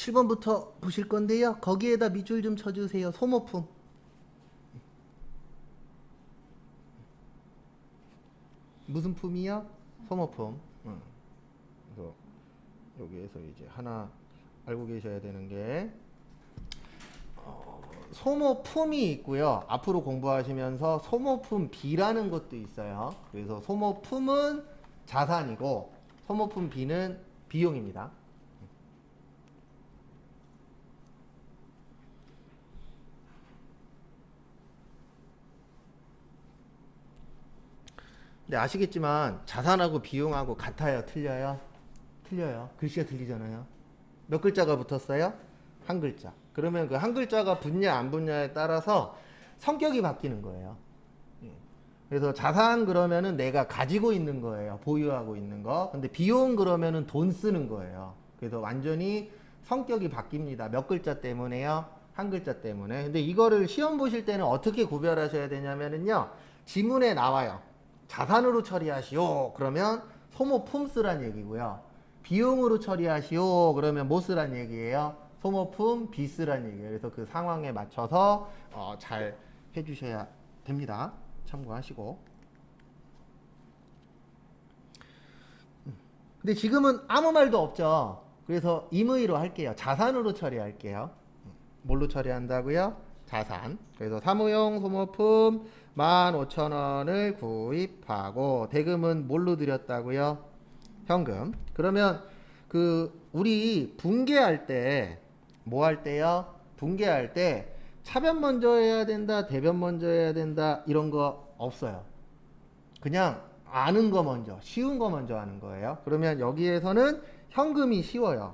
7번부터 보실 건데요. 거기에다 밑줄 좀 쳐주세요. 소모품. 무슨 품이요? 소모품. 그래서 여기에서 이제 하나 알고 계셔야 되는 게 소모품이 있고요. 앞으로 공부하시면서 소모품 B라는 것도 있어요. 그래서 소모품은 자산이고 소모품 B는 비용입니다. 근데 아시겠지만 자산하고 비용하고 같아요? 틀려요? 틀려요. 글씨가 틀리잖아요. 몇 글자가 붙었어요? 한 글자. 그러면 그 한 글자가 붙냐 안 붙냐에 따라서 성격이 바뀌는 거예요. 그래서 자산 그러면은 내가 가지고 있는 거예요. 보유하고 있는 거. 근데 비용 그러면은 돈 쓰는 거예요. 그래서 완전히 성격이 바뀝니다. 몇 글자 때문에요? 한 글자 때문에. 근데 이거를 시험 보실 때는 어떻게 구별하셔야 되냐면은요. 지문에 나와요. 자산으로 처리하시오. 그러면 소모품 쓰란 얘기고요. 비용으로 처리하시오. 그러면 뭐 쓰란 얘기예요? 소모품 B 쓰란 얘기예요. 그래서 그 상황에 맞춰서 잘 해주셔야 됩니다. 참고하시고. 근데 지금은 아무 말도 없죠. 그래서 임의로 할게요. 자산으로 처리할게요. 뭘로 처리한다고요? 자산. 그래서 사무용 소모품 15,000원을 구입하고 대금은 뭘로 드렸다고요? 현금. 그러면 그 우리 분개할 때 뭐 할 때요? 분개할 때 차변 먼저 해야 된다, 대변 먼저 해야 된다 이런 거 없어요. 그냥 아는 거 먼저, 쉬운 거 먼저 하는 거예요. 그러면 여기에서는 현금이 쉬워요.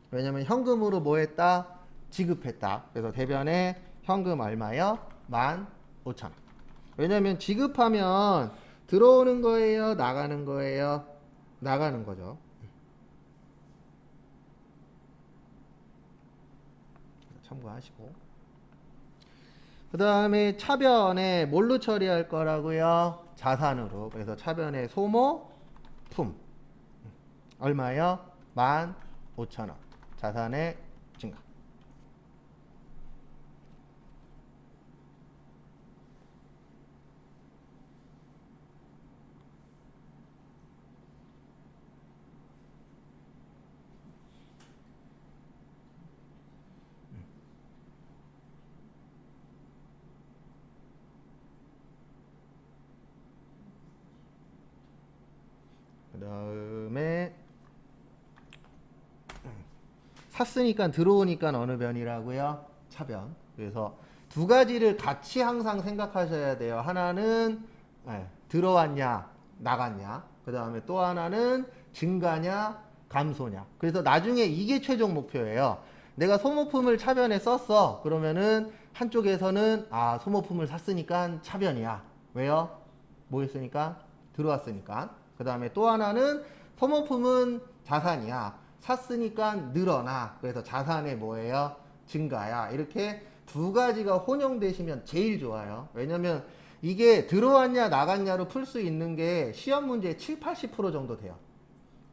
왜냐면 현금으로 뭐 했다? 지급했다. 그래서 대변에 현금 얼마요? 15,000원. 왜냐면 지급하면 들어오는 거예요? 나가는 거예요? 나가는 거죠. 참고하시고. 그 다음에 차변에 뭘로 처리할 거라고요? 자산으로. 그래서 차변에 소모품 얼마요? 15,000원. 자산의 증가. 그 다음에 샀으니까 들어오니까 어느 변이라고요? 차변. 그래서 두 가지를 같이 항상 생각하셔야 돼요. 하나는 들어왔냐 나갔냐. 그 다음에 또 하나는 증가냐 감소냐. 그래서 나중에 이게 최종 목표예요. 내가 소모품을 차변에 썼어. 그러면은 한쪽에서는 소모품을 샀으니까 차변이야. 왜요? 뭐 했으니까? 들어왔으니까. 그 다음에 또 하나는 소모품은 자산이야. 샀으니까 늘어나. 그래서 자산의 뭐예요? 증가야. 이렇게 두 가지가 혼용되시면 제일 좋아요. 왜냐면 이게 들어왔냐 나갔냐로 풀 수 있는 게 시험 문제 7, 80% 정도 돼요.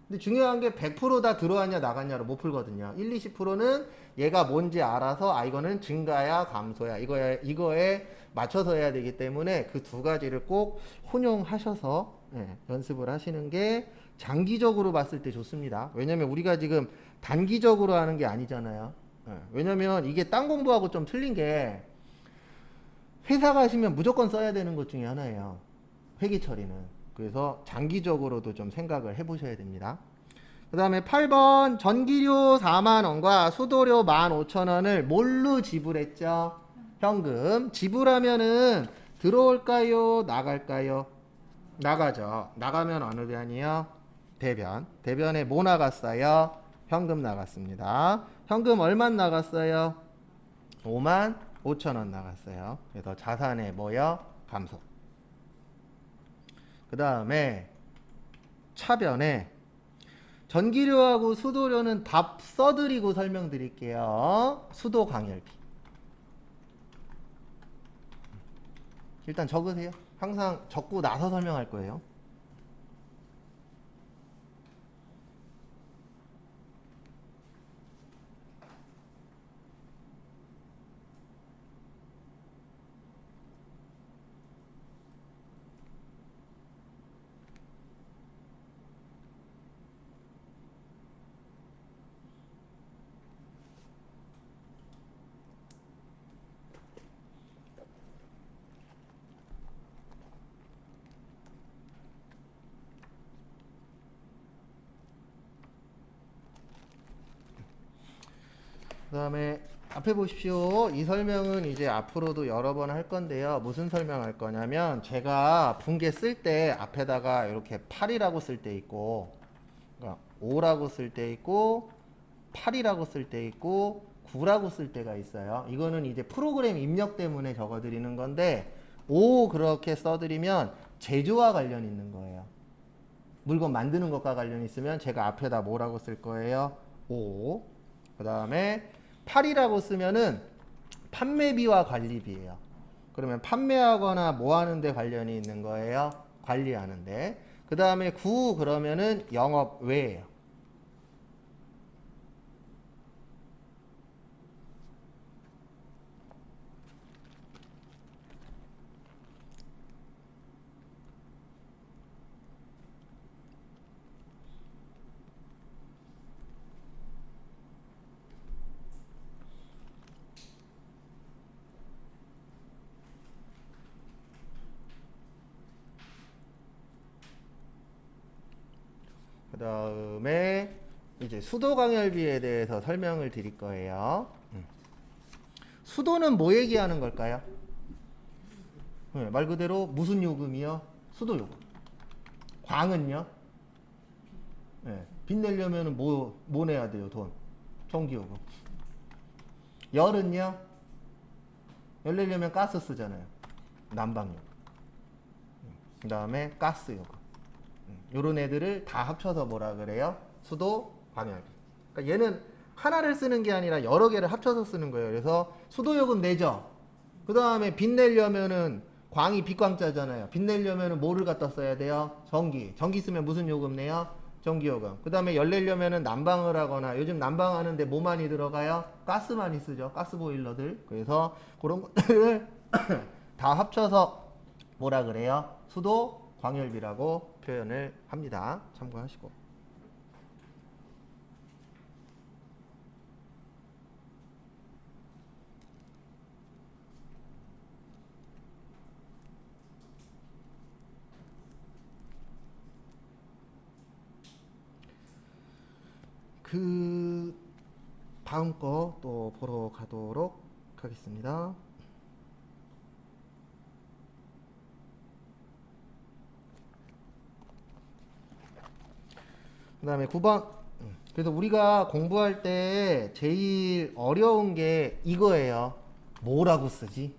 근데 중요한 게 100%다 들어왔냐 나갔냐로 못 풀거든요. 1, 20%는 얘가 뭔지 알아서 이거는 증가야 감소야 이거에 맞춰서 해야 되기 때문에 그 두 가지를 꼭 혼용하셔서 연습을 하시는 게 장기적으로 봤을 때 좋습니다. 왜냐면 우리가 지금 단기적으로 하는 게 아니잖아요. 왜냐면 이게 딴 공부하고 좀 틀린 게 회사 가시면 무조건 써야 되는 것 중에 하나예요. 회계 처리는. 그래서 장기적으로도 좀 생각을 해보셔야 됩니다. 그 다음에 8번 전기료 4만원과 수도료 15,000원을 뭘로 지불했죠? 현금. 지불하면은 들어올까요? 나갈까요? 나가죠. 나가면 어느 변이요? 대변. 대변에 뭐 나갔어요? 현금 나갔습니다. 현금 얼마 나갔어요? 55,000원 나갔어요. 그래서 자산의 뭐요? 감소. 그 다음에 차변에 전기료하고 수도료는 답 써드리고 설명드릴게요. 수도 강열비. 일단 적으세요. 항상 적고 나서 설명할 거예요. 다음에 앞에 보십시오. 이 설명은 이제 앞으로도 여러 번 할 건데요. 무슨 설명할 거냐면 제가 분계 쓸 때 앞에다가 이렇게 8이라고 쓸 때 있고, 그러니까 5라고 쓸 때 있고, 8이라고 쓸 때 있고, 9라고 쓸 때가 있어요. 이거는 이제 프로그램 입력 때문에 적어드리는 건데 5 그렇게 써드리면 제조와 관련 있는 거예요. 물건 만드는 것과 관련 있으면 제가 앞에다 뭐라고 쓸 거예요? 5. 그 다음에 8이라고 쓰면은 판매비와 관리비예요. 그러면 판매하거나 뭐 하는데 관련이 있는 거예요? 관리하는데. 그 다음에 9 그러면은 영업 외예요. 그 다음에 이제 수도 광열비에 대해서 설명을 드릴 거예요. 수도는 뭐 얘기하는 걸까요? 네, 말 그대로 무슨 요금이요? 수도 요금. 광은요? 네, 빚 내려면 뭐 내야 돼요? 돈. 전기요금. 열은요? 열 내려면 가스 쓰잖아요. 난방요금. 그 다음에 가스요금. 요런 애들을 다 합쳐서 뭐라 그래요? 수도 광열비. 그러니까 얘는 하나를 쓰는 게 아니라 여러 개를 합쳐서 쓰는 거예요. 그래서 수도요금 내죠. 그 다음에 빚 내려면은 광이 빚광자잖아요. 빚 내려면은 뭐를 갖다 써야 돼요? 전기. 전기 쓰면 무슨 요금 내요? 전기요금. 그 다음에 열 내려면은 난방을 하거나 요즘 난방하는데 뭐 많이 들어가요? 가스 많이 쓰죠. 가스 보일러들. 그래서 그런 것들을 다 합쳐서 뭐라 그래요? 수도 광열비라고 표현을 합니다. 참고하시고. 그 다음 거 또 보러 가도록 하겠습니다. 그 다음에 9번. 그래서 우리가 공부할 때 제일 어려운 게 이거예요. 뭐라고 쓰지?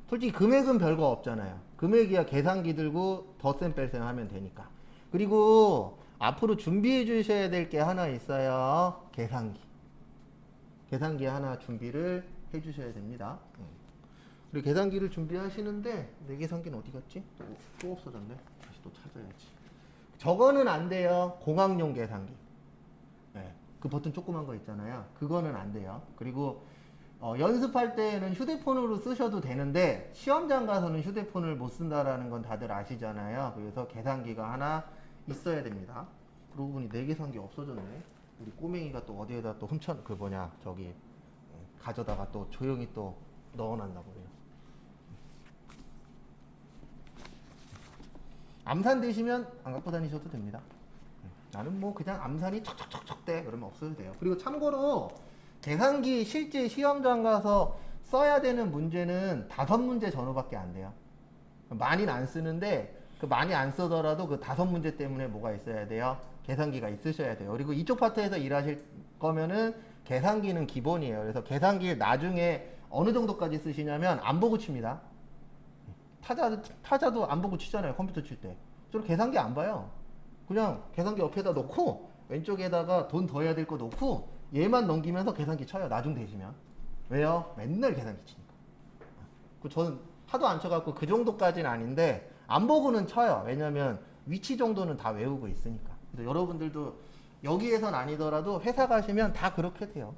솔직히 금액은 별거 없잖아요. 금액이야 계산기 들고 덧셈 뺄셈 하면 되니까. 그리고 앞으로 준비해 주셔야 될 게 하나 있어요. 계산기. 계산기 하나 준비를 해 주셔야 됩니다. 우리 계산기를 준비하시는데 내 계산기는 어디 갔지? 또 없어졌네. 다시 또 찾아야지. 저거는 안 돼요. 공학용 계산기. 네, 그 버튼 조그만 거 있잖아요. 그거는 안 돼요. 그리고 연습할 때는 휴대폰으로 쓰셔도 되는데 시험장 가서는 휴대폰을 못 쓴다라는 건 다들 아시잖아요. 그래서 계산기가 하나 있어야 됩니다. 그러고 보니 내 계산기 없어졌네. 우리 꼬맹이가 또 어디에다 또 저기 가져다가 또 조용히 또 넣어놨나 보네요. 암산 되시면 안 갖고 다니셔도 됩니다. 나는 뭐 그냥 암산이 척척척척 돼 그러면 없어도 돼요. 그리고 참고로 계산기 실제 시험장 가서 써야 되는 문제는 5문제 전후밖에 안 돼요. 많이는 안 쓰는데 그 많이 안 쓰더라도 그 5문제 때문에 뭐가 있어야 돼요? 계산기가 있으셔야 돼요. 그리고 이쪽 파트에서 일하실 거면은 계산기는 기본이에요. 그래서 계산기 나중에 어느 정도까지 쓰시냐면 안 보고 칩니다. 타자도 안 보고 치잖아요. 컴퓨터 칠 때. 저는 계산기 안 봐요. 그냥 계산기 옆에다 놓고 왼쪽에다가 돈 더 해야 될 거 놓고 얘만 넘기면서 계산기 쳐요. 나중 되시면. 왜요? 맨날 계산기 치니까. 저는 하도 안 쳐갖고 그 정도까지는 아닌데 안 보고는 쳐요. 왜냐면 위치 정도는 다 외우고 있으니까. 그래서 여러분들도 여기에선 아니더라도 회사 가시면 다 그렇게 돼요.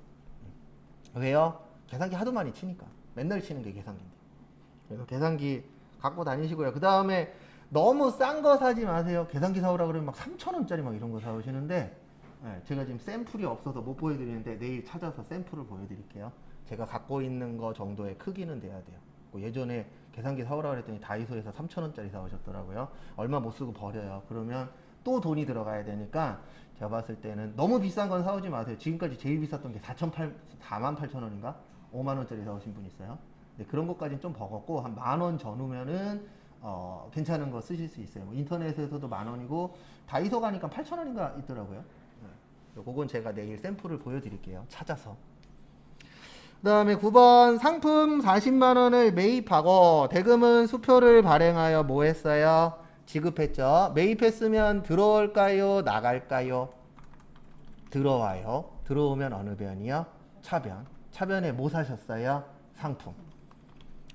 왜요? 계산기 하도 많이 치니까. 맨날 치는 게 계산기인데. 그래서 계산기 갖고 다니시고요. 그 다음에 너무 싼 거 사지 마세요. 계산기 사오라 그러면 막 3,000원짜리 막 이런 거 사오시는데 제가 지금 샘플이 없어서 못 보여드리는데 내일 찾아서 샘플을 보여드릴게요. 제가 갖고 있는 거 정도의 크기는 돼야 돼요. 예전에 계산기 사오라 그랬더니 다이소에서 3,000원짜리 사오셨더라고요. 얼마 못 쓰고 버려요. 그러면 또 돈이 들어가야 되니까 제가 봤을 때는 너무 비싼 건 사오지 마세요. 지금까지 제일 비쌌던 게 48,000원인가? 5만 원짜리 사오신 분 있어요. 근데 그런 것까지는 좀 버겁고 한 10,000원 전후면은 괜찮은 거 쓰실 수 있어요. 뭐 인터넷에서도 10,000원이고 다이소 가니까 8,000원인가 있더라고요. 네. 그건 제가 내일 샘플을 보여드릴게요. 찾아서. 그 다음에 9번 상품 40만 원을 매입하고 대금은 수표를 발행하여 뭐 했어요? 지급했죠. 매입했으면 들어올까요? 나갈까요? 들어와요. 들어오면 어느 변이요? 차변. 차변에 뭐 사셨어요? 상품.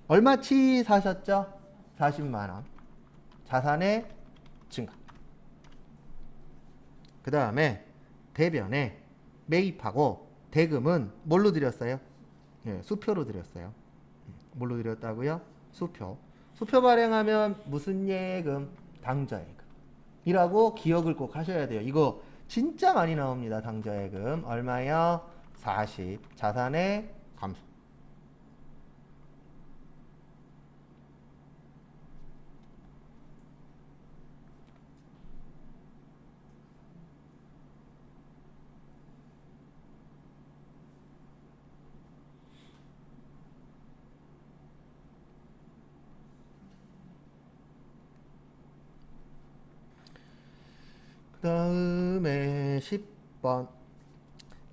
얼마치 사셨죠? 40만 원. 자산의 증가. 그 다음에 대변에 매입하고 대금은 뭘로 드렸어요? 예, 수표로 드렸어요. 뭘로 드렸다고요? 수표. 수표 발행하면 무슨 예금? 당좌예금이라고 기억을 꼭 하셔야 돼요. 이거 진짜 많이 나옵니다. 당좌예금. 얼마요? 40. 자산의 감소. 그 다음에 10번.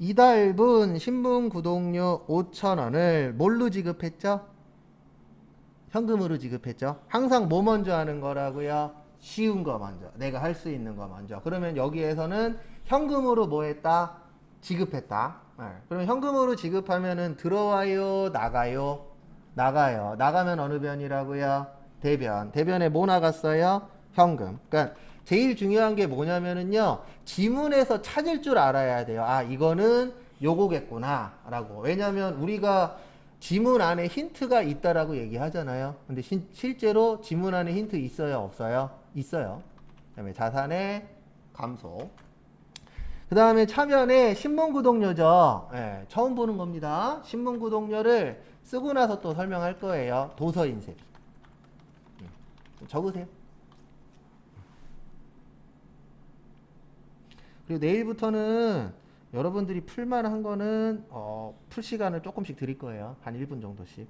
이달분 신문 구독료 5,000원을 뭘로 지급했죠? 현금으로 지급했죠. 항상 뭐 먼저 하는 거라고요? 쉬운 거 먼저. 내가 할 수 있는 거 먼저. 그러면 여기에서는 현금으로 뭐 했다? 지급했다. 네. 그러면 현금으로 지급하면은 들어와요? 나가요? 나가요. 나가면 어느 변이라고요? 대변. 대변에 뭐 나갔어요? 현금. 그러니까 제일 중요한 게 뭐냐면은요. 지문에서 찾을 줄 알아야 돼요. 아, 이거는 요거겠구나. 라고. 왜냐면 우리가 지문 안에 힌트가 있다라고 얘기하잖아요. 근데 실제로 지문 안에 힌트 있어요? 없어요? 있어요. 그 다음에 자산의 감소. 그 다음에 차변에 신문구독료죠. 예, 처음 보는 겁니다. 신문구독료를 쓰고 나서 또 설명할 거예요. 도서인쇄비. 적으세요. 그리고 내일부터는 여러분들이 풀만한 거는 풀 시간을 조금씩 드릴 거예요. 한 1분 정도씩.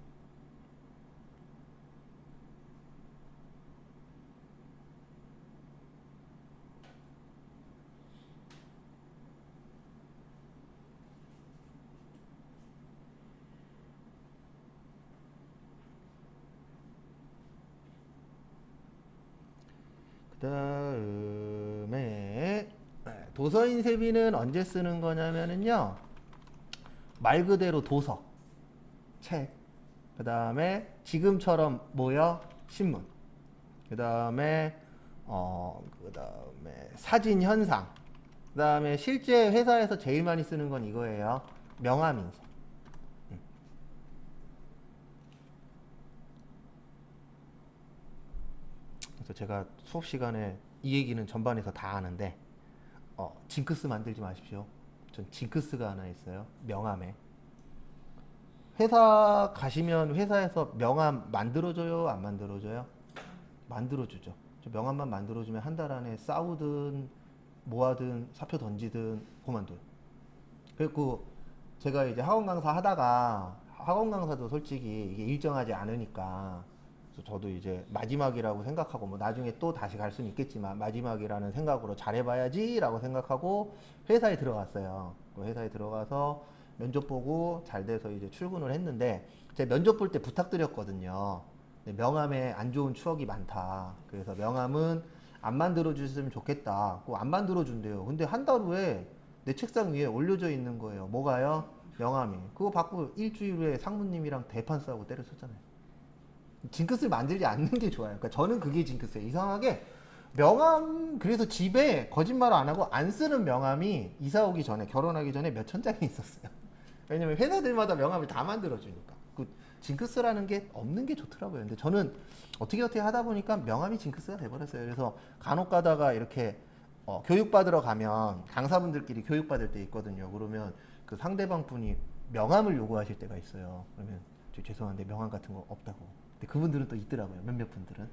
그 다음에 도서인쇄비는 언제 쓰는 거냐면은요. 말 그대로 도서, 책. 그 다음에 지금처럼 뭐요? 신문. 그 다음에 사진 현상. 그 다음에 실제 회사에서 제일 많이 쓰는 건 이거예요. 명함인쇄. 그래서 제가 수업 시간에 이 얘기는 전반에서 다 하는데 징크스 만들지 마십시오. 전 징크스가 하나 있어요. 명함에. 회사 가시면 회사에서 명함 만들어줘요? 안 만들어줘요? 만들어주죠. 저 명함만 만들어주면 한 달 안에 싸우든 뭐하든 사표 던지든 그만둬요. 그리고 제가 이제 학원 강사 하다가 학원 강사도 솔직히 이게 일정하지 않으니까 그래서 저도 이제 마지막이라고 생각하고 뭐 나중에 또 다시 갈 수는 있겠지만 마지막이라는 생각으로 잘해봐야지라고 생각하고 회사에 들어갔어요. 그 회사에 들어가서 면접 보고 잘 돼서 이제 출근을 했는데 제가 면접 볼 때 부탁드렸거든요. 명함에 안 좋은 추억이 많다. 그래서 명함은 안 만들어 주셨으면 좋겠다. 그거 안 만들어 준대요. 근데 한 달 후에 내 책상 위에 올려져 있는 거예요. 뭐가요? 명함이. 그거 받고 일주일 후에 상무님이랑 대판 싸우고 때려쳤잖아요. 징크스를 만들지 않는 게 좋아요. 그러니까 저는 그게 징크스예요. 이상하게 명함 그래서 집에 거짓말 안 하고 안 쓰는 명함이 이사 오기 전에 결혼하기 전에 몇 천 장이 있었어요. 왜냐면 회사들마다 명함을 다 만들어 주니까. 그 징크스라는 게 없는 게 좋더라고요. 근데 저는 어떻게 하다 보니까 명함이 징크스가 돼버렸어요. 그래서 간혹 가다가 이렇게 교육받으러 가면 강사분들끼리 교육받을 때 있거든요. 그러면 그 상대방 분이 명함을 요구하실 때가 있어요. 그러면 저 죄송한데 명함 같은 거 없다고. 근데 그분들은 또 있더라고요. 몇몇 분들은.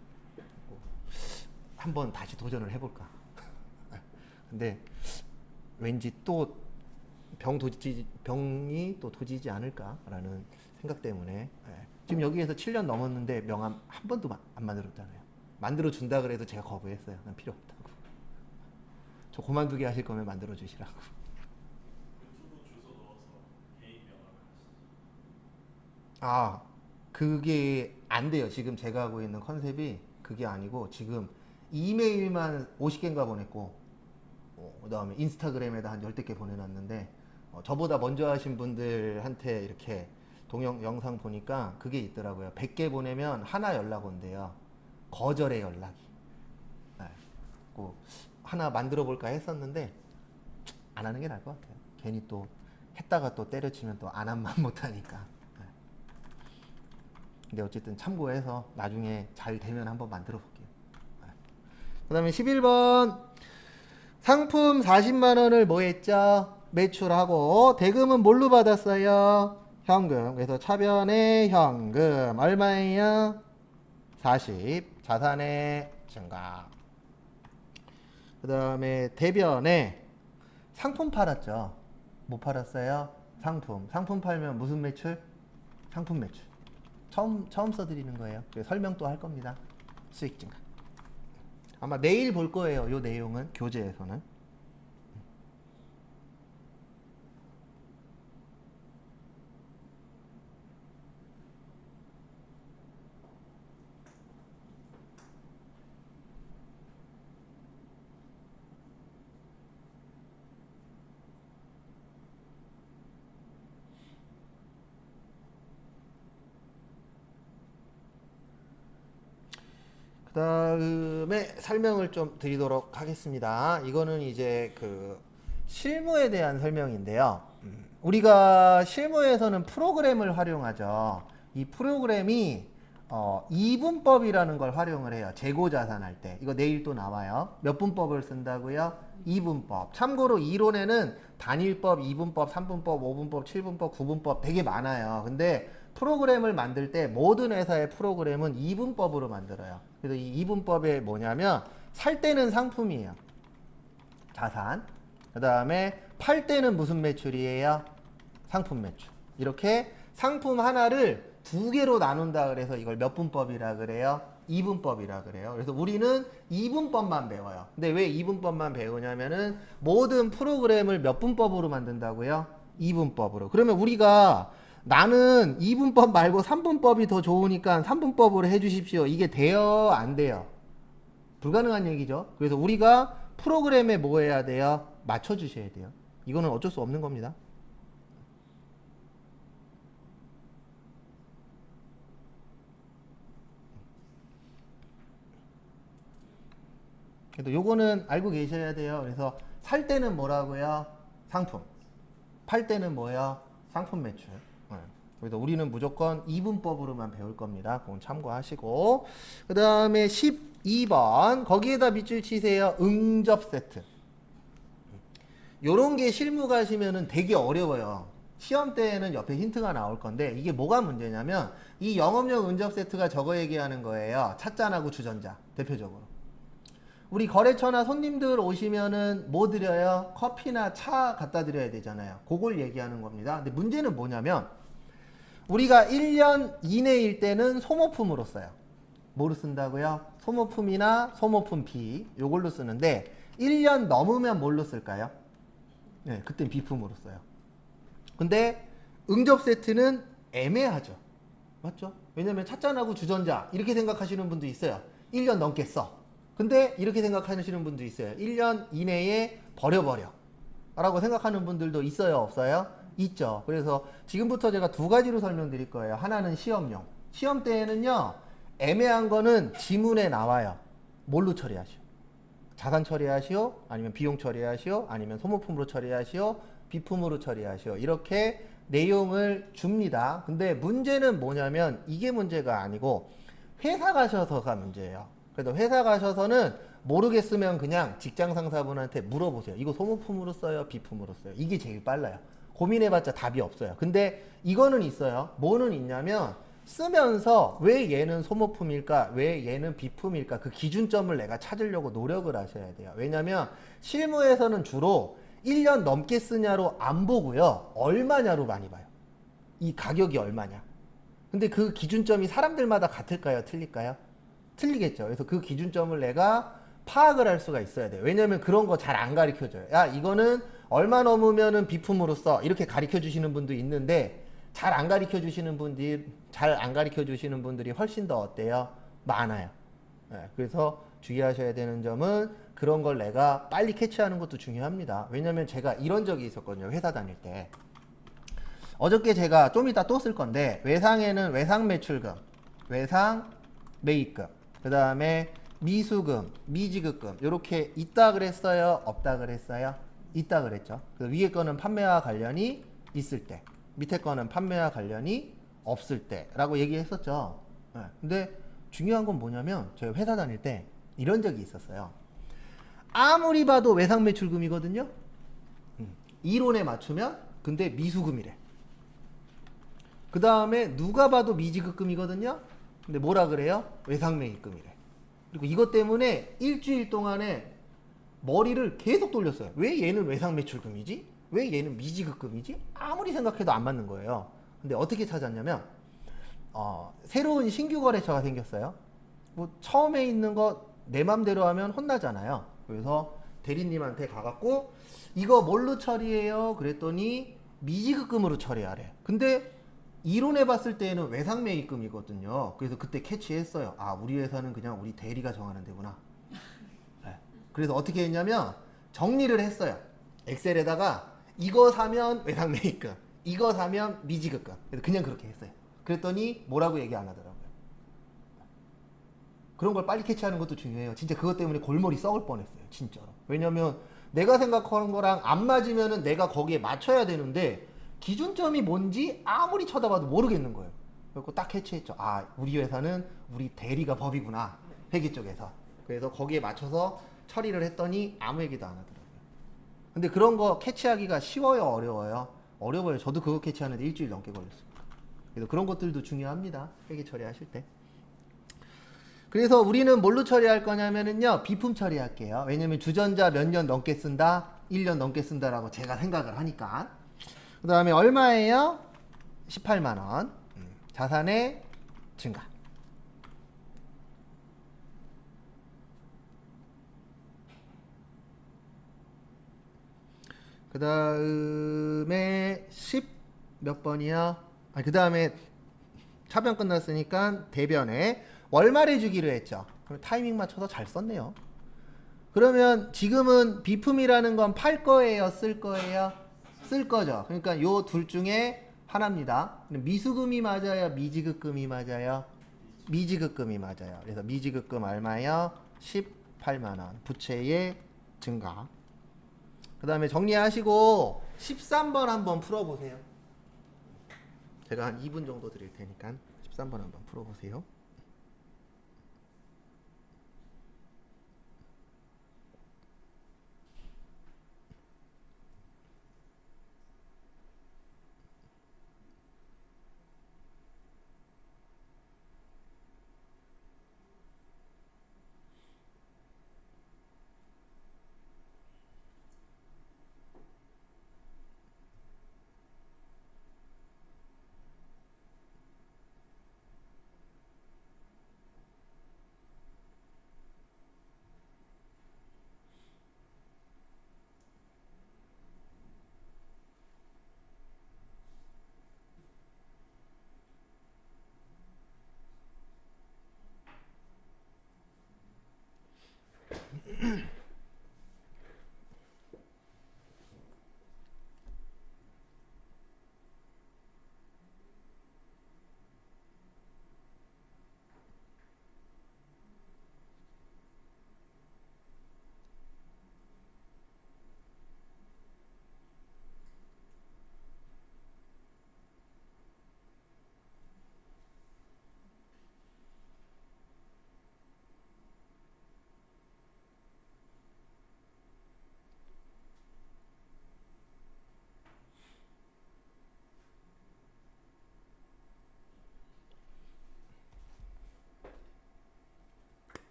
한번 다시 도전을 해볼까. 근데 왠지 또 병이 또 도지지 않을까라는 생각 때문에 지금 여기에서 7년 넘었는데 명함 한 번도 안 만들었잖아요. 만들어 준다 그래도 제가 거부했어요. 난 필요 없다고. 저 그만두게 하실 거면 만들어 주시라고. 유튜브 주소 넣어서 개인 명함을 하시죠. 아, 그게 안 돼요. 지금 제가 하고 있는 컨셉이 그게 아니고 지금 이메일만 50개인가 보냈고 그 다음에 인스타그램에다 한 10개 보내놨는데 저보다 먼저 하신 분들한테 이렇게 영상 보니까 그게 있더라고요. 100개 보내면 하나 연락 온대요. 거절의 연락이. 네. 하나 만들어 볼까 했었는데 안 하는 게 나을 것 같아요. 괜히 또 했다가 또 때려치면 또 안 한 만 못하니까. 네. 근데 어쨌든 참고해서 나중에 잘 되면 한번 만들어 볼게요. 네. 그 다음에 11번 상품 40만 원을 뭐 했죠? 매출하고 대금은 뭘로 받았어요? 현금. 그래서 차변의 현금 얼마예요? 40. 자산의 증가. 그 다음에 대변에 상품 팔았죠. 뭐 팔았어요? 상품. 상품 팔면 무슨 매출? 상품 매출. 처음 써드리는 거예요. 설명 또 할 겁니다. 수익 증가. 아마 내일 볼 거예요. 요 내용은 교재에서는. 그 다음에 설명을 좀 드리도록 하겠습니다. 이거는 이제 그 실무에 대한 설명인데요. 우리가 실무에서는 프로그램을 활용하죠. 이 프로그램이 이분법이라는 걸 활용을 해요. 재고자산할 때. 이거 내일 또 나와요. 몇 분법을 쓴다고요? 이분법. 참고로 이론에는 단일법, 이분법, 3분법, 5분법, 7분법, 9분법 되게 많아요. 근데 프로그램을 만들 때 모든 회사의 프로그램은 이분법으로 만들어요. 그래서 이 이분법이 뭐냐면 살 때는 상품이에요. 자산. 그 다음에 팔 때는 무슨 매출이에요? 상품 매출. 이렇게 상품 하나를 두 개로 나눈다 그래서 이걸 몇 분법이라 그래요? 이분법이라 그래요. 그래서 우리는 이분법만 배워요. 근데 왜 이분법만 배우냐면은 모든 프로그램을 몇 분법으로 만든다고요? 이분법으로. 그러면 우리가 나는 2분법 말고 3분법이 더 좋으니까 3분법으로 해주십시오. 이게 돼요? 안 돼요? 불가능한 얘기죠. 그래서 우리가 프로그램에 뭐 해야 돼요? 맞춰주셔야 돼요. 이거는 어쩔 수 없는 겁니다. 그래도 요거는 알고 계셔야 돼요. 그래서 살 때는 뭐라고요? 상품. 팔 때는 뭐예요? 상품 매출. 그래서 우리는 무조건 이분법으로만 배울 겁니다. 그건 참고하시고. 그 다음에 12번. 거기에다 밑줄 치세요. 응접 세트. 요런 게 실무 가시면은 되게 어려워요. 시험 때에는 옆에 힌트가 나올 건데 이게 뭐가 문제냐면 이 영업용 응접 세트가 저거 얘기하는 거예요. 찻잔하고 주전자. 대표적으로. 우리 거래처나 손님들 오시면은 뭐 드려요? 커피나 차 갖다 드려야 되잖아요. 그걸 얘기하는 겁니다. 근데 문제는 뭐냐면 우리가 1년 이내일 때는 소모품으로 써요. 뭐로 쓴다고요? 소모품이나 소모품비 요걸로 쓰는데 1년 넘으면 뭘로 쓸까요? 네, 그땐 비품으로 써요. 근데 응접 세트는 애매하죠. 맞죠? 왜냐면 찻잔하고 주전자 이렇게 생각하시는 분도 있어요. 1년 넘게 써. 근데 이렇게 생각하시는 분도 있어요. 1년 이내에 버려버려 라고 생각하는 분들도 있어요? 없어요? 있죠. 그래서 지금부터 제가 두 가지로 설명드릴 거예요. 하나는 시험용. 시험 때에는요. 애매한 거는 지문에 나와요. 뭘로 처리하시오? 자산 처리하시오? 아니면 비용 처리하시오? 아니면 소모품으로 처리하시오? 비품으로 처리하시오? 이렇게 내용을 줍니다. 근데 문제는 뭐냐면 이게 문제가 아니고 회사 가셔서가 문제예요. 그래도 회사 가셔서는 모르겠으면 그냥 직장 상사분한테 물어보세요. 이거 소모품으로 써요? 비품으로 써요? 이게 제일 빨라요. 고민해봤자 답이 없어요. 근데 이거는 있어요. 뭐는 있냐면 쓰면서 왜 얘는 소모품일까? 왜 얘는 비품일까? 그 기준점을 내가 찾으려고 노력을 하셔야 돼요. 왜냐면 실무에서는 주로 1년 넘게 쓰냐로 안 보고요. 얼마냐로 많이 봐요. 이 가격이 얼마냐. 근데 그 기준점이 사람들마다 같을까요? 틀릴까요? 틀리겠죠. 그래서 그 기준점을 내가 파악을 할 수가 있어야 돼요. 왜냐면 그런 거 잘 안 가르쳐 줘요. 야, 이거는 얼마 넘으면은 비품으로 써. 이렇게 가르쳐 주시는 분도 있는데 잘 안 가르쳐 주시는 분들이 훨씬 더 어때요? 많아요. 네, 그래서 주의하셔야 되는 점은 그런 걸 내가 빨리 캐치하는 것도 중요합니다. 왜냐면 제가 이런 적이 있었거든요. 회사 다닐 때. 어저께 제가 좀 이따 또 쓸 건데 외상에는 외상 매출금, 외상 매입금, 그 다음에 미수금, 미지급금 이렇게 있다 그랬어요? 없다 그랬어요? 있다 그랬죠. 그 위에 거는 판매와 관련이 있을 때, 밑에 거는 판매와 관련이 없을 때라고 얘기했었죠. 네. 근데 중요한 건 뭐냐면 제가 회사 다닐 때 이런 적이 있었어요. 아무리 봐도 외상 매출금이거든요. 이론에 맞추면 근데 미수금이래. 그 다음에 누가 봐도 미지급금이거든요. 근데 뭐라 그래요? 외상매입금이래. 그리고 이것 때문에 일주일 동안에 머리를 계속 돌렸어요. 왜 얘는 외상매출금이지? 왜 얘는 미지급금이지? 아무리 생각해도 안 맞는 거예요. 근데 어떻게 찾았냐면 새로운 신규 거래처가 생겼어요. 뭐 처음에 있는 거 내 맘대로 하면 혼나잖아요. 그래서 대리님한테 가갖고 이거 뭘로 처리해요? 그랬더니 미지급금으로 처리하래. 근데 이론해 봤을 때는 외상매입금이거든요. 그래서 그때 캐치했어요. 아, 우리 회사는 그냥 우리 대리가 정하는 데구나. 네. 그래서 어떻게 했냐면 정리를 했어요. 엑셀에다가 이거 사면 외상매입금, 이거 사면 미지급금. 그래서 그냥 그렇게 했어요. 그랬더니 뭐라고 얘기 안 하더라고요. 그런 걸 빨리 캐치하는 것도 중요해요. 진짜 그것 때문에 골머리 썩을 뻔했어요. 진짜로. 왜냐면 내가 생각하는 거랑 안 맞으면은 내가 거기에 맞춰야 되는데 기준점이 뭔지 아무리 쳐다봐도 모르겠는 거예요. 그래서 딱 캐치했죠. 아, 우리 회사는 우리 대리가 법이구나. 회계 쪽에서. 그래서 거기에 맞춰서 처리를 했더니 아무 얘기도 안 하더라고요. 근데 그런 거 캐치하기가 쉬워요, 어려워요? 어려워요. 저도 그거 캐치하는데 일주일 넘게 걸렸습니다. 그래서 그런 것들도 중요합니다. 회계 처리하실 때. 그래서 우리는 뭘로 처리할 거냐면은요, 비품 처리할게요. 왜냐면 주전자 몇 년 넘게 쓴다, 1년 넘게 쓴다라고 제가 생각을 하니까. 그 다음에 얼마예요? 18만원. 자산의 증가. 그 다음에 10 몇 번이요? 그 다음에 차변 끝났으니까 대변에 월말에 주기로 했죠. 그럼 타이밍 맞춰서 잘 썼네요. 그러면 지금은 비품이라는 건 팔 거예요? 쓸 거예요? 쓸 거죠. 그러니까 요 둘 중에 하나입니다. 미수금이 맞아요? 미지급금이 맞아요? 미지급금이 맞아요. 그래서 미지급금 얼마요? 18만원. 부채의 증가. 그 다음에 정리하시고 13번 한번 풀어보세요. 제가 한 2분 정도 드릴 테니까 13번 한번 풀어보세요.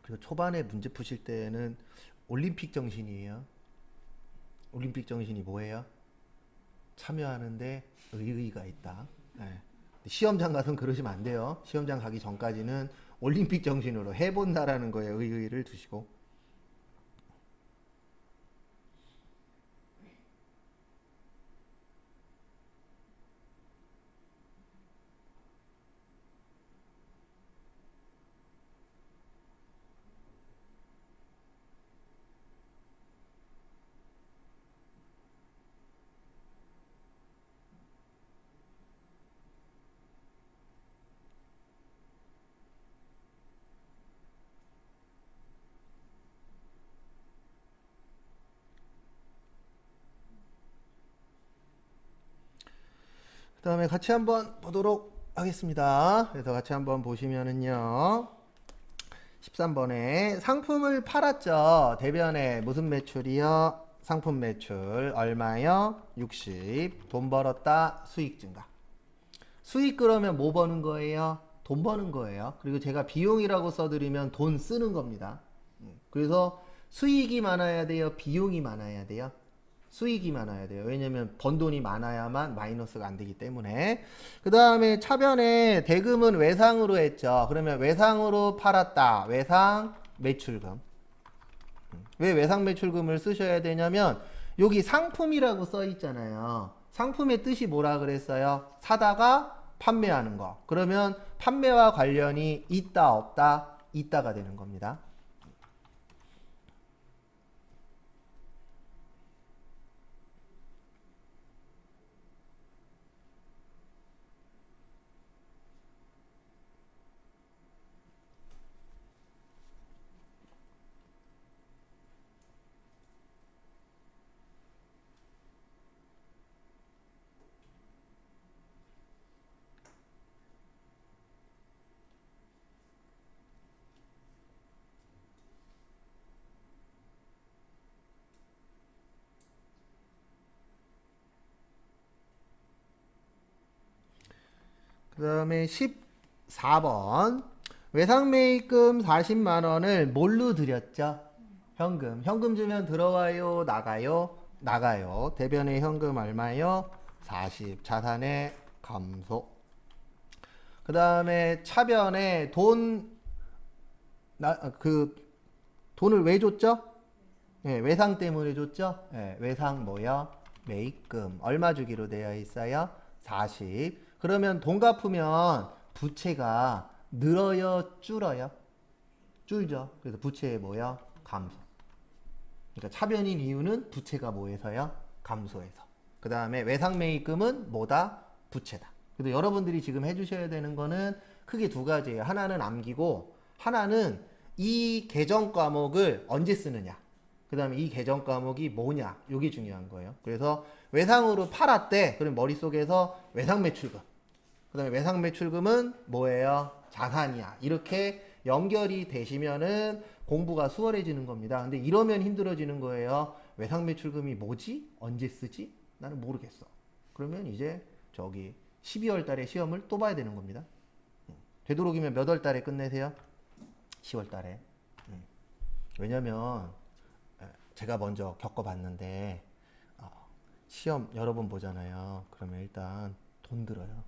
그리고 초반에 문제 푸실 때는 올림픽 정신이에요. 올림픽 정신이 뭐예요? 참여하는데 의의가 있다. 예. 시험장 가서는 그러시면 안 돼요. 시험장 가기 전까지는 올림픽 정신으로 해본다라는 거에 의의를 두시고. 그 다음에 같이 한번 보도록 하겠습니다. 그래서 같이 한번 보시면은요. 13번에 상품을 팔았죠. 대변에 무슨 매출이요? 상품 매출 얼마요? 60. 돈 벌었다. 수익 증가. 수익 그러면 뭐 버는 거예요? 돈 버는 거예요. 그리고 제가 비용이라고 써드리면 돈 쓰는 겁니다. 그래서 수익이 많아야 돼요? 비용이 많아야 돼요? 수익이 많아야 돼요. 왜냐면 번 돈이 많아야만 마이너스가 안 되기 때문에. 그 다음에 차변에 대금은 외상으로 했죠. 그러면 외상으로 팔았다. 외상 매출금. 왜 외상 매출금을 쓰셔야 되냐면 여기 상품이라고 써 있잖아요. 상품의 뜻이 뭐라 그랬어요? 사다가 판매하는 거. 그러면 판매와 관련이 있다 없다? 있다가 되는 겁니다. 그 다음에 14번 외상매입금 40만 원을 뭘로 드렸죠? 현금. 현금 주면 들어와요? 나가요? 나가요. 대변의 현금 얼마요? 40. 자산의 감소. 그 다음에 차변에 돈을 왜 줬죠? 네, 외상 때문에 줬죠? 네, 외상 뭐요? 매입금. 얼마 주기로 되어 있어요? 40. 그러면 돈 갚으면 부채가 늘어요? 줄어요? 줄죠. 그래서 부채의 뭐요? 감소. 그러니까 차변인 이유는 부채가 뭐해서요? 감소해서. 그 다음에 외상매입금은 뭐다? 부채다. 그래서 여러분들이 지금 해주셔야 되는 거는 크게 두 가지예요. 하나는 암기고 하나는 이 계정 과목을 언제 쓰느냐. 그 다음에 이 계정 과목이 뭐냐. 이게 중요한 거예요. 그래서 외상으로 팔았대. 그럼 머릿속에서 외상매출금. 그 다음에 외상매출금은 뭐예요? 자산이야. 이렇게 연결이 되시면은 공부가 수월해지는 겁니다. 근데 이러면 힘들어지는 거예요. 외상매출금이 뭐지? 언제 쓰지? 나는 모르겠어. 그러면 이제 저기 12월 달에 시험을 또 봐야 되는 겁니다. 되도록이면 몇 월 달에 끝내세요? 10월 달에. 왜냐면 제가 먼저 겪어봤는데 시험 여러 번 보잖아요. 그러면 일단 돈 들어요.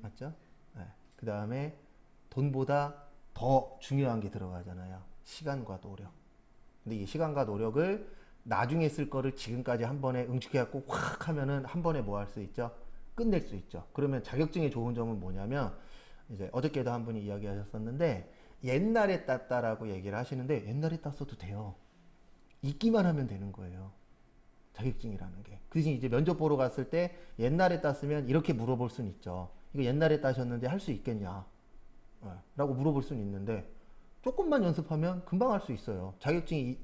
맞죠? 네. 그 다음에 돈보다 더 중요한 게 들어가잖아요. 시간과 노력. 근데 이 시간과 노력을 나중에 쓸 거를 지금까지 한 번에 응축해갖고 확 하면은 한 번에 뭐 할 수 있죠? 끝낼 수 있죠. 그러면 자격증의 좋은 점은 뭐냐면 이제 어저께도 한 분이 이야기하셨었는데 옛날에 땄다라고 얘기를 하시는데 옛날에 땄어도 돼요. 있기만 하면 되는 거예요. 자격증이라는 게. 그 대신 이제 면접 보러 갔을 때 옛날에 땄으면 이렇게 물어볼 수는 있죠. 이거 옛날에 따셨는데 할 수 있겠냐? 라고 물어볼 수는 있는데 조금만 연습하면 금방 할 수 있어요. 자격증이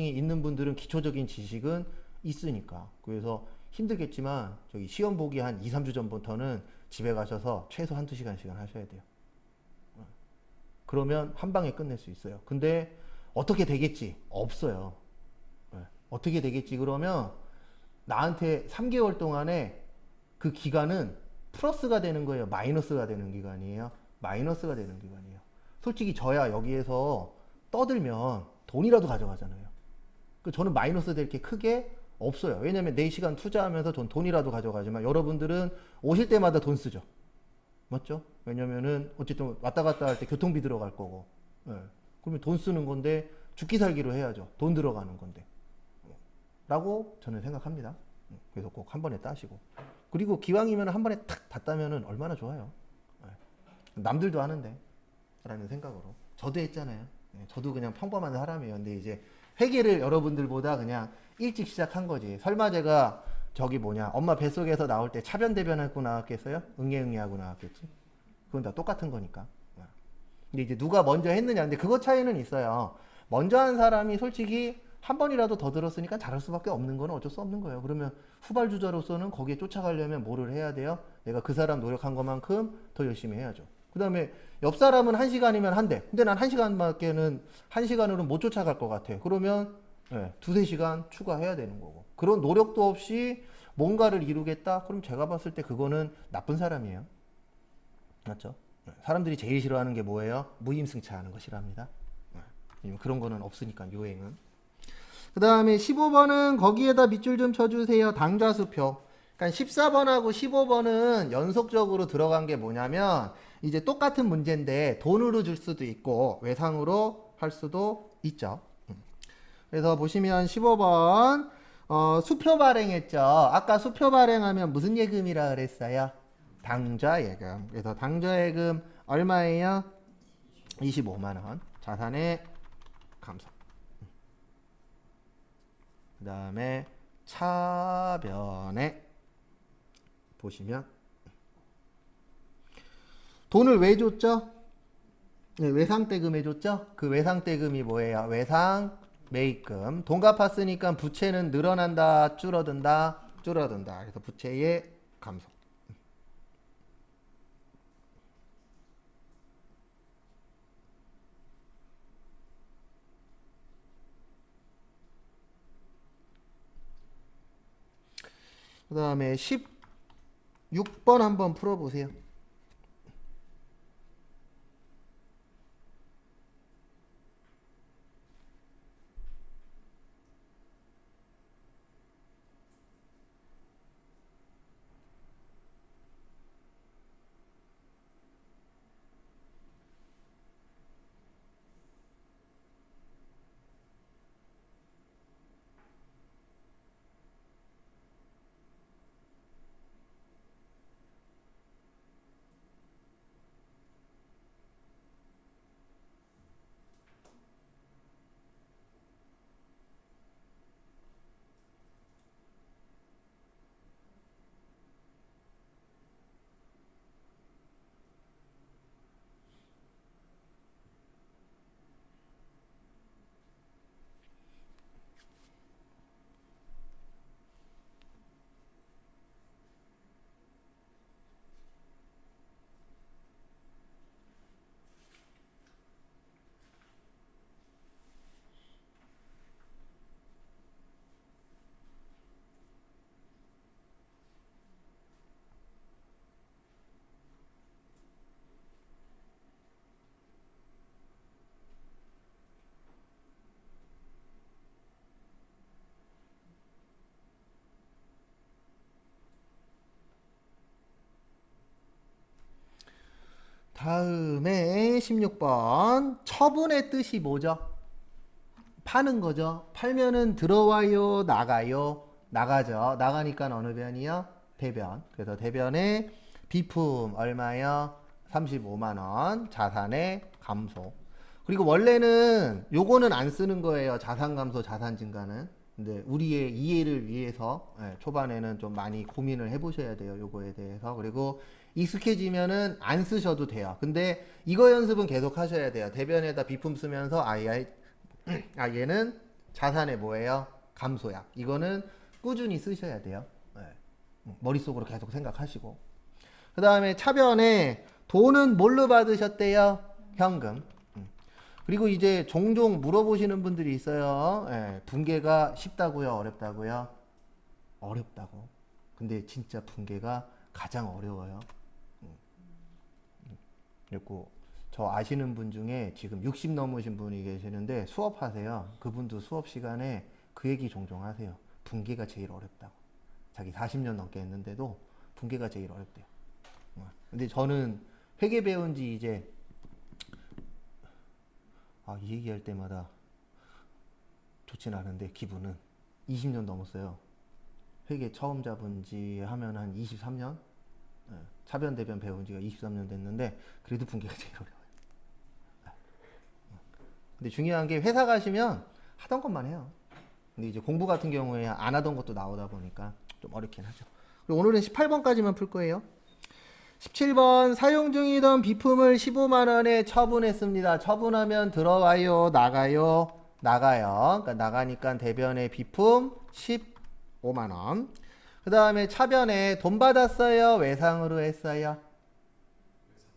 있는 분들은 기초적인 지식은 있으니까. 그래서 힘들겠지만 저기 시험 보기 한 2, 3주 전부터는 집에 가셔서 최소 한두 시간씩은 하셔야 돼요. 그러면 한 방에 끝낼 수 있어요. 근데 어떻게 되겠지? 없어요. 어떻게 되겠지? 그러면 나한테 3개월 동안에 그 기간은 플러스가 되는 거예요? 마이너스가 되는 기간이에요? 마이너스가 되는 기간이에요. 솔직히 저야 여기에서 떠들면 돈이라도 가져가잖아요. 저는 마이너스 될 게 크게 없어요. 왜냐면 4시간 투자하면서 전 돈이라도 가져가지만 여러분들은 오실 때마다 돈 쓰죠. 맞죠? 왜냐면은 어쨌든 왔다 갔다 할 때 교통비 들어갈 거고. 예. 그러면 돈 쓰는 건데 죽기 살기로 해야죠. 돈 들어가는 건데. 라고 저는 생각합니다. 그래서 꼭 한 번에 따시고. 그리고 기왕이면 한 번에 탁 다 따면은 얼마나 좋아요. 예. 남들도 하는데. 라는 생각으로. 저도 했잖아요. 예. 저도 그냥 평범한 사람이에요. 근데 이제 회계를 여러분들보다 그냥 일찍 시작한 거지. 설마 제가 저기 뭐냐 엄마 뱃속에서 나올 때 차변대변 하고 나왔겠어요? 응애응애 하고 나왔겠지? 그건 다 똑같은 거니까. 근데 이제 누가 먼저 했느냐. 근데 그거 차이는 있어요. 먼저 한 사람이 솔직히 한 번이라도 더 들었으니까 잘할 수밖에 없는 건 어쩔 수 없는 거예요. 그러면 후발주자로서는 거기에 쫓아가려면 뭐를 해야 돼요? 내가 그 사람 노력한 것만큼 더 열심히 해야죠. 그 다음에 옆 사람은 1시간이면 한대. 근데 난 1시간밖에는 1시간으로는 못 쫓아갈 것 같아. 그러면 네, 2-3시간 추가해야 되는 거고. 그런 노력도 없이 뭔가를 이루겠다? 그럼 제가 봤을 때 그거는 나쁜 사람이에요. 맞죠? 사람들이 제일 싫어하는 게 뭐예요? 무임승차하는 거 싫어합니다. 그런 거는 없으니까 요행은. 그 다음에 15번은 거기에다 밑줄 좀 쳐주세요. 당좌수표. 그러니까 14번하고 15번은 연속적으로 들어간 게 뭐냐면 이제 똑같은 문제인데 돈으로 줄 수도 있고 외상으로 할 수도 있죠. 그래서 보시면 15번 수표 발행했죠. 아까 수표 발행하면 무슨 예금이라 그랬어요? 당좌예금. 그래서 당좌예금 얼마예요? 25만원. 자산의 감소. 그 다음에 차변에 보시면 돈을 왜 줬죠? 네, 외상대금에 줬죠? 그 외상대금이 뭐예요? 외상 매입금. 돈 갚았으니까 부채는 늘어난다, 줄어든다, 줄어든다. 그래서 부채의 감소. 그 다음에 16번 한번 풀어보세요. 다음에 16번 처분의 뜻이 뭐죠? 파는 거죠. 팔면은 들어와요, 나가요, 나가죠. 나가니까 어느 변이요? 대변. 그래서 대변의 비품 얼마요? 35만원. 자산의 감소. 그리고 원래는 요거는 안 쓰는 거예요. 자산 감소, 자산 증가는. 근데 우리의 이해를 위해서 초반에는 좀 많이 고민을 해보셔야 돼요. 요거에 대해서. 그리고 익숙해지면은 안 쓰셔도 돼요. 근데 이거 연습은 계속 하셔야 돼요. 대변에다 비품 쓰면서 얘는 자산의 뭐예요? 감소야. 이거는 꾸준히 쓰셔야 돼요. 머릿속으로 계속 생각하시고. 그 다음에 차변에 돈은 뭘로 받으셨대요? 현금. 그리고 이제 종종 물어보시는 분들이 있어요. 분계가 쉽다고요? 어렵다고요? 어렵다고. 근데 진짜 분계가 가장 어려워요. 그리고 저 아시는 분 중에 지금 60 넘으신 분이 계시는데 수업하세요. 그분도 수업 시간에 그 얘기 종종 하세요. 분기가 제일 어렵다고. 자기 40년 넘게 했는데도 분기가 제일 어렵대요. 근데 저는 회계 배운 지 이제 이 얘기할 때마다 좋진 않은데 기분은 20년 넘었어요. 회계 처음 잡은 지 하면 한 23년? 차변 대변 배운 지가 23년 됐는데 그래도 분기가 제일 어려워요. 근데 중요한 게 회사 가시면 하던 것만 해요. 근데 이제 공부 같은 경우에 안 하던 것도 나오다 보니까 좀 어렵긴 하죠. 그리고 오늘은 18번까지만 풀 거예요. 17번 사용 중이던 비품을 15만 원에 처분했습니다. 처분하면 들어와요, 나가요, 나가요. 그러니까 나가니까 대변의 비품 15만 원. 그 다음에 차변에 돈 받았어요, 외상으로 했어요?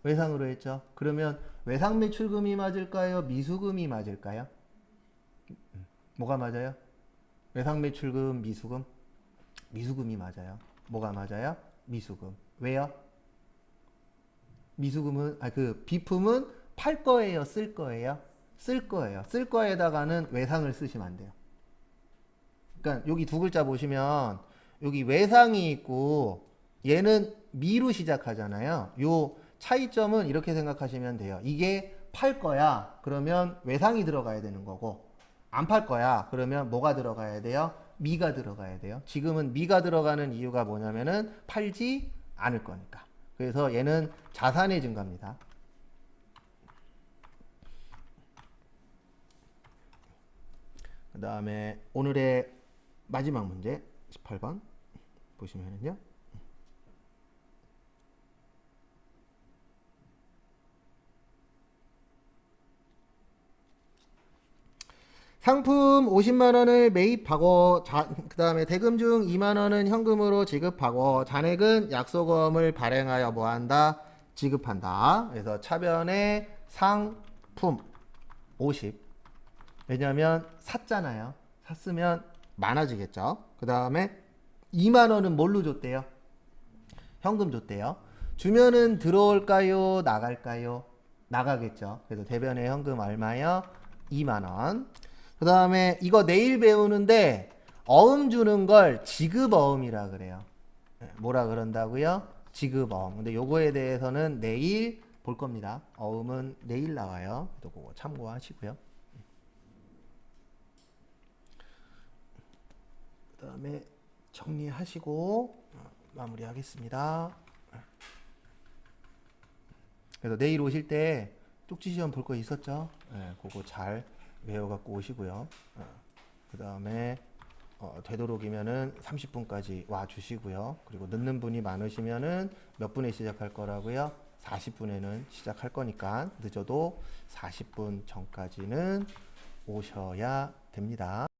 외상으로 했죠. 그러면 외상 매출금이 맞을까요? 미수금이 맞을까요? 뭐가 맞아요? 외상 매출금, 미수금? 미수금이 맞아요. 뭐가 맞아요? 미수금. 왜요? 미수금은 그 비품은 팔 거예요, 쓸 거예요? 쓸 거예요. 쓸 거에다가는 외상을 쓰시면 안 돼요. 그러니까 여기 두 글자 보시면 여기 외상이 있고 얘는 미로 시작하잖아요. 요 차이점은 이렇게 생각하시면 돼요. 이게 팔 거야. 그러면 외상이 들어가야 되는 거고 안 팔 거야. 그러면 뭐가 들어가야 돼요? 미가 들어가야 돼요. 지금은 미가 들어가는 이유가 뭐냐면은 팔지 않을 거니까. 그래서 얘는 자산의 증가입니다. 그 다음에 오늘의 마지막 문제 18번 보시면은요. 상품 50만 원을 매입하고 그 다음에 대금 중 2만 원은 현금으로 지급하고 잔액은 약속금을 발행하여 뭐한다? 지급한다. 그래서 차변의 상품 50. 왜냐하면 샀잖아요. 샀으면 많아지겠죠. 그 다음에 2만 원은 뭘로 줬대요? 현금 줬대요. 주면은 들어올까요? 나갈까요? 나가겠죠. 그래서 대변의 현금 얼마요? 2만 원. 그 다음에 이거 내일 배우는데 어음 주는 걸 지급어음이라 그래요. 뭐라 그런다고요? 지급어음. 근데 요거에 대해서는 내일 볼 겁니다. 어음은 내일 나와요. 또 그거 참고하시고요. 그 다음에 정리하시고 마무리하겠습니다. 그래서 내일 오실 때 쪽지 시험 볼 거 있었죠? 그거 잘 외워갖고 오시고요. 그 다음에 되도록이면은 30분까지 와 주시고요. 그리고 늦는 분이 많으시면은 몇 분에 시작할 거라고요? 40분에는 시작할 거니까 늦어도 40분 전까지는 오셔야 됩니다.